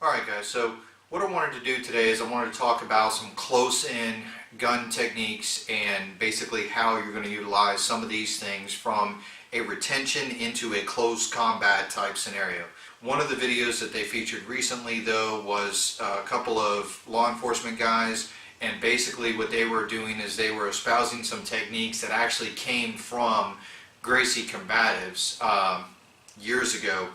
Alright guys, so what I wanted to do today is I wanted to talk about some close-in gun techniques and basically how you're going to utilize some of these things from a retention into a close combat type scenario. One of the videos that they featured recently though was a couple of law enforcement guys, and basically what they were doing is they were espousing some techniques that actually came from GRACIE Combatives years ago,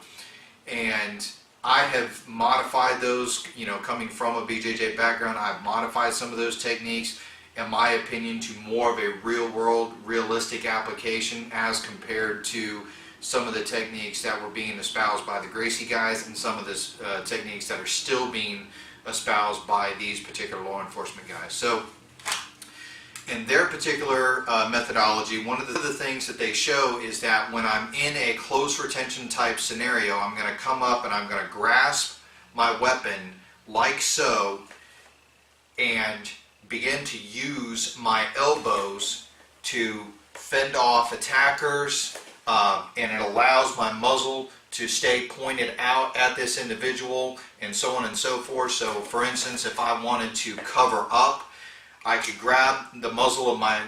and I have modified those, coming from a BJJ background. I've modified some of those techniques, in my opinion, to more of a real-world, realistic application as compared to some of the techniques that were being espoused by the GRACIE guys and some of the techniques that are still being espoused by these particular law enforcement guys. So, in their particular methodology, one of the things that they show is that when I'm in a close retention type scenario, I'm going to come up and I'm going to grasp my weapon like so and begin to use my elbows to fend off attackers, and it allows my muzzle to stay pointed out at this individual and so on and so forth. So for instance, if I wanted to cover up, I could grab the muzzle of my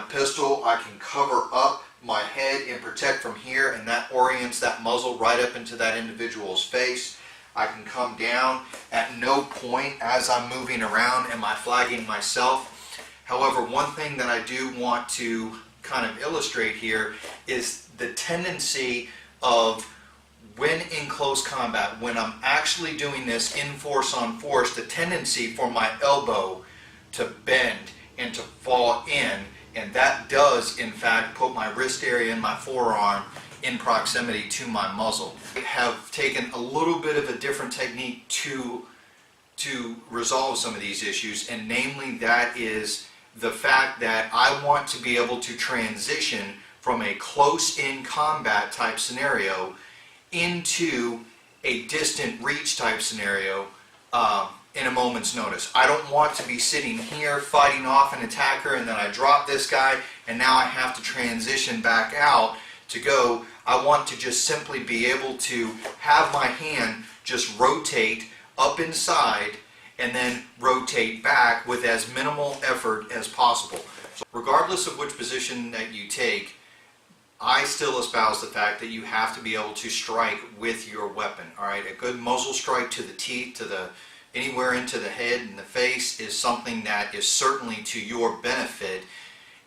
pistol, I can cover up my head and protect from here, and that orients that muzzle right up into that individual's face. I can come down. At no point as I'm moving around am I flagging myself. However, one thing that I do want to kind of illustrate here is the tendency of when in close combat, when I'm actually doing this in force on force, the tendency for my elbow to bend and to fall in, and that does in fact put my wrist area and my forearm in proximity to my muzzle. I have taken a little bit of a different technique to resolve some of these issues, and namely that is the fact that I want to be able to transition from a close-in combat type scenario into a distant reach type scenario in a moment's notice. I don't want to be sitting here fighting off an attacker and then I drop this guy and now I have to transition back out to go. I want to just simply be able to have my hand just rotate up inside and then rotate back with as minimal effort as possible. So regardless of which position that you take, I still espouse the fact that you have to be able to strike with your weapon. Alright, a good muzzle strike to the teeth, anywhere into the head and the face is something that is certainly to your benefit,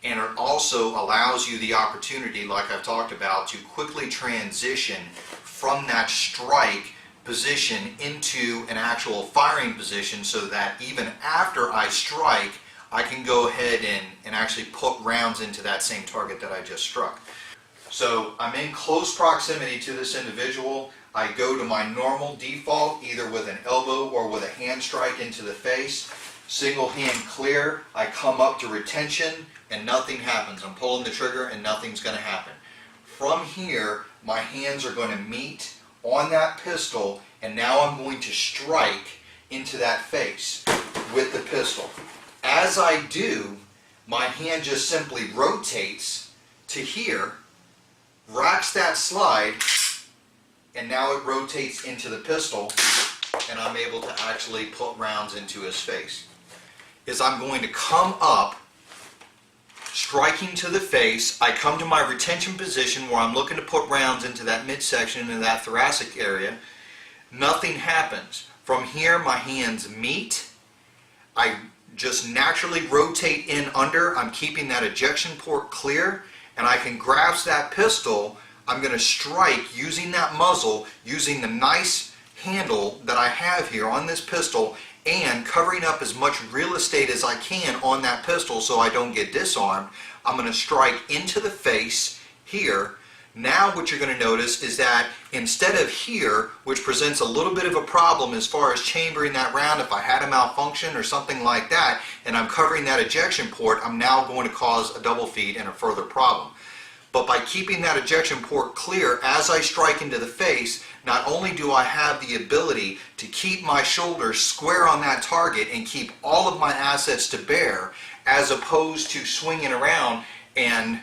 and it also allows you the opportunity, like I've talked about, to quickly transition from that strike position into an actual firing position, so that even after I strike, I can go ahead and actually put rounds into that same target that I just struck. So I'm in close proximity to this individual. I go to my normal default, either with an elbow or with a hand strike into the face. Single hand clear, I come up to retention and nothing happens. I'm pulling the trigger and nothing's going to happen. From here, my hands are going to meet on that pistol, and now I'm going to strike into that face with the pistol. As I do, my hand just simply rotates to here, racks that slide, and now it rotates into the pistol, and I'm able to actually put rounds into his face. I'm going to come up, striking to the face. I come to my retention position where I'm looking to put rounds into that midsection, into that thoracic area. Nothing happens. From here, my hands meet. I just naturally rotate in under. I'm keeping that ejection port clear, and I can grasp that pistol. I'm going to strike using that muzzle, using the nice handle that I have here on this pistol, and covering up as much real estate as I can on that pistol so I don't get disarmed. I'm going to strike into the face here. Now what you're going to notice is that instead of here, which presents a little bit of a problem as far as chambering that round if I had a malfunction or something like that, and I'm covering that ejection port, I'm now going to cause a double feed and a further problem. But by keeping that ejection port clear as I strike into the face, not only do I have the ability to keep my shoulders square on that target and keep all of my assets to bear, as opposed to swinging around and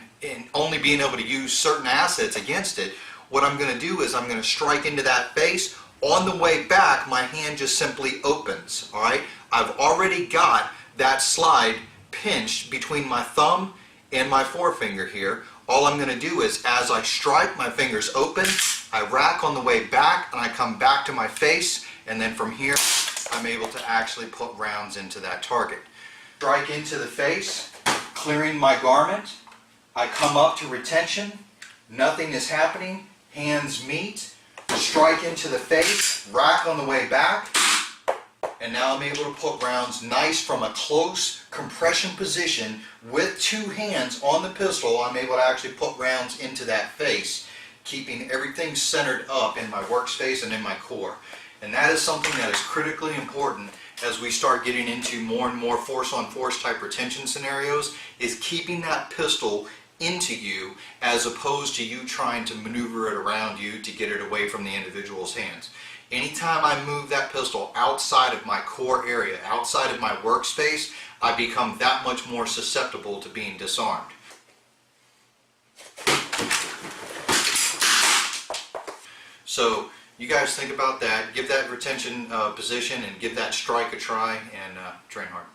only being able to use certain assets against it, what I'm going to do is I'm going to strike into that face, On the way back, my hand just simply opens, all right? I've already got that slide pinched between my thumb and my forefinger here. All I'm going to do is, as I strike, my fingers open, I rack on the way back, and I come back to my face, and then from here, I'm able to actually put rounds into that target. Strike into the face, clearing my garment. I come up to retention, nothing is happening, hands meet, strike into the face, rack on the way back, and now I'm able to put rounds nice from a close compression position with two hands on the pistol. I'm able to actually put rounds into that face, keeping everything centered up in my workspace and in my core. And that is something that is critically important as we start getting into more and more force-on-force type retention scenarios, is keeping that pistol into you as opposed to you trying to maneuver it around you to get it away from the individual's hands. Anytime I move that pistol outside of my core area, outside of my workspace, I become that much more susceptible to being disarmed. So you guys think about that, give that retention position and give that strike a try, and train hard.